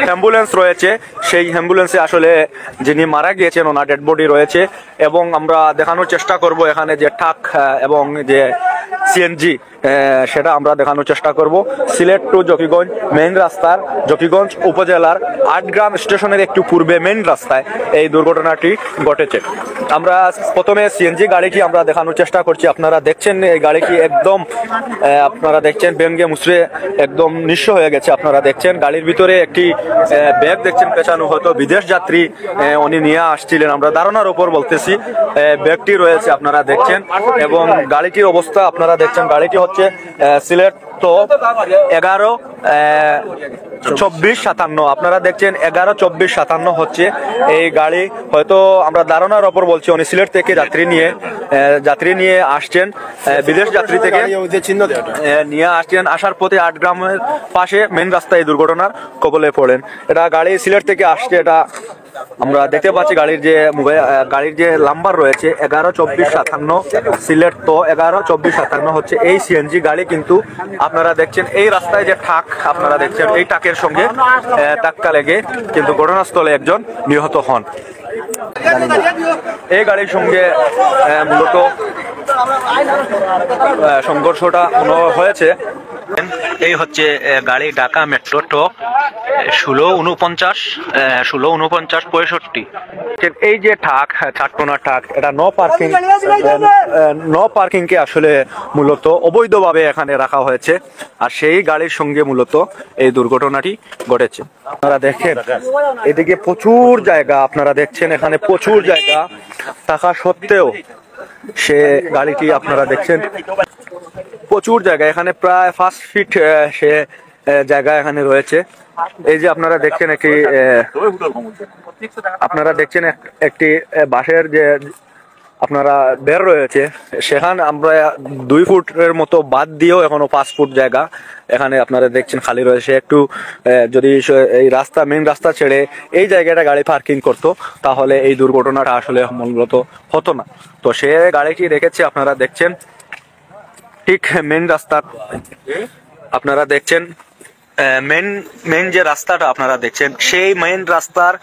Ambulance রয়েছে, সেই অ্যাম্বুলেন্সে আসলে যিনি মারা গিয়েছেন ওনার ডেড বডি রয়েছে। এবং আমরা দেখানোর চেষ্টা করব এখানে যে ট্রাক এবং যে সিএনজি সেটা আমরা দেখানোর চেষ্টা করব। সিলেট টু জকিগঞ্জ মেইন রাস্তার জকিগঞ্জ উপজেলার ৮ গ্রাম স্টেশনের একটু পূর্বে মেইন রাস্তায় এই দুর্ঘটনাটি ঘটেছে। আমরা প্রথমে সিএনজি গাড়িটি আমরা দেখানোর চেষ্টা করছি। আপনারা দেখছেন এই গাড়িটি একদম আপনারা দেখছেন ভেঙে মুচড়ে একদম নিঃস্ব হয়ে গেছে। আপনারা দেখছেন গাড়ির ভিতরে একটি ব্যাগ দেখছেন পেছানো, হয়তো বিদেশ যাত্রী উনি নিয়ে আসছিলেন, আমরা ধারণার উপর বলতেছি। ব্যাগটি রয়েছে আপনারা দেখছেন এবং গাড়িটির অবস্থা আপনারা দেখছেন। গাড়িটি হচ্ছে সিলেট তো 11-24-57 আপনারা দেখছেন 11-24-57 হচ্ছে এই গাড়ি। হয়তো আমরা ধারণার ওপর বলছি উনি সিলেট থেকে যাত্রী নিয়ে আসছেন, বিদেশ যাত্রী থেকে নিয়ে আসছেন। আসার পথে ৮ গ্রামের পাশে মেন রাস্তায় এই দুর্ঘটনার কবলে পড়েন। এটা গাড়ি সিলেট থেকে আসছে, এটা আমরা দেখতে পাচ্ছি। গাড়ির যে নাম্বার রয়েছে 11-24-57 সিলেট তো 11-24-57 হচ্ছে এই সিএনজি গাড়ি। কিন্তু আপনারা দেখছেন এই রাস্তায় যে ট্রাক আপনারা দেখছেন, এই ট্রাকের সঙ্গে ধাক্কা লেগে কিন্তু ঘটনাস্থলে একজন নিহত হন। এই গাড়ির সঙ্গে মূলত সংঘর্ষটা হয়েছে। এই হচ্ছে গাড়ি ঢাকা মেট্রো টো 16-49-65। এই যে চারটনা ট্রাক, এটা নো পার্কিং কে আসলে মূলত অবৈধভাবে এখানে রাখা হয়েছে, আর সেই গাড়ির সঙ্গে মূলত এই দুর্ঘটনাটি ঘটেছে। আপনারা দেখেন এদিকে প্রচুর জায়গা, আপনারা দেখছেন এখানে প্রচুর জায়গা থাকা সত্ত্বেও সে গাড়িটি আপনারা দেখছেন প্রচুর জায়গা, এখানে প্রায় 5 ফিট সে জায়গা এখানে রয়েছে। এই যে আপনারা দেখছেন একটি বাঁশের যে আপনারা বের রয়েছে, সেখানে আমরা 2 ফুটের মতো বাদ দিয়েও এখনো 5 ফুট জায়গা এখানে আপনারা দেখছেন খালি রয়েছে। একটু যদি এই মেইন রাস্তা ছেড়ে এই জায়গাটা গাড়ি পার্কিং করতো তাহলে এই দুর্ঘটনাটা আসলে মূলত হতো না। তো সে গাড়িটি রেখেছে আপনারা দেখছেন ঠিক মেইন রাস্তার, আপনারা দেখছেন মেইন যে রাস্তাটা আপনারা দেখছেন সেই মেইন রাস্তার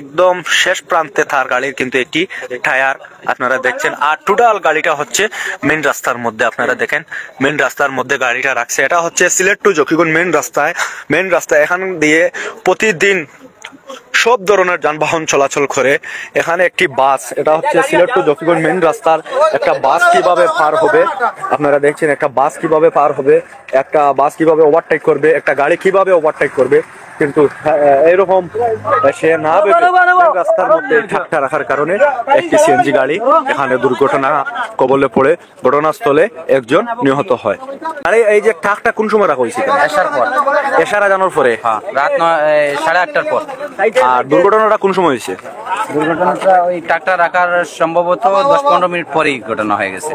একদম শেষ প্রান্তে তার গাড়ির কিন্তু একটি টায়ার আপনারা দেখছেন। আর টোটাল গাড়িটা হচ্ছে মেইন রাস্তার মধ্যে, আপনারা দেখেন মেইন রাস্তার মধ্যে গাড়িটা রাখছে। এটা হচ্ছে সিলেট টু জকিগঞ্জ মেইন রাস্তায় এখান দিয়ে প্রতিদিন সব ধরনের যানবাহন চলাচল করে। এখানে একটি বাস, এটা হচ্ছে সিলেট টু জকিগঞ্জ মেইন রাস্তার একটা বাস কিভাবে পার হবে আপনারা দেখছেন, একটা বাস কিভাবে পার হবে, একটা বাস কিভাবে ওভারটেক করবে, একটা গাড়ি কিভাবে ওভারটেক করবে। কিন্তু এইরকম সে না ভেবে রাস্তার মধ্যে ধাক্কা রাখার কারণে একটি সিএনজি গাড়ি এখানে দুর্ঘটনা কবলে পড়ে ঘটনাস্থলে একজন নিহত হয়। আরে এই যে ট্রাকটা কোন সময় রাখা হয়েছিল? এশারা জানার পরে রাত 8:30টার পর। আর দুর্ঘটনাটা কোন সময় হয়েছে? দুর্ঘটনাটা ওই ট্রাকটা রাখার সম্ভবত 10-15 মিনিট পরেই ঘটনা হয়ে গেছে।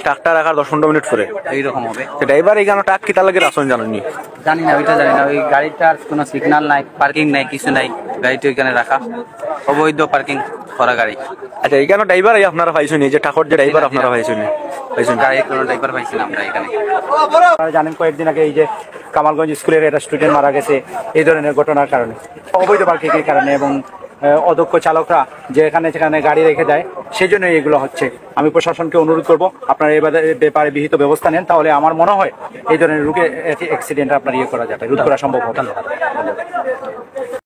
ট্রাকটা রাখার 10-15 মিনিট পরে এইরকম হবে। ড্রাইভার এখানে ট্রাক কি তার লাগে রাসন জানেননি? জানি না, ওইটা জানি না। ওই গাড়িটার কোনো সিগন্যাল নাই, পার্কিং নাই, কিছু নাই, গাড়িটা ওইখানে রাখা, অবৈধ পার্কিং করা গাড়ি। আচ্ছা, এখানে ড্রাইভার আপনারা পাইছেন? যে ঠাকুর যে ড্রাইভার আপনারা পাইছেন? গাড়ি কোনো ড্রাইভার পাইছি না আমরা এখানে। আপনারা জানেন কয়েকদিন আগে এই যে কামালগঞ্জ স্কুলের একটা স্টুডেন্ট মারা গেছে এই ধরনের ঘটনার কারণে, অবৈধ পার্কিংয়ের কারণে, এবং অদক্ষ চালকরা যে এখানে সেখানে গাড়ি রেখে দেয়, সেই জন্যই এগুলো হচ্ছে। আমি প্রশাসনকে অনুরোধ করবো আপনারা এই ব্যাপারে বিহিত ব্যবস্থা নেন, তাহলে আমার মনে হয় এই ধরনের রোগে অ্যাক্সিডেন্ট আপনার করা যাবে, রোধ করা সম্ভব হবে।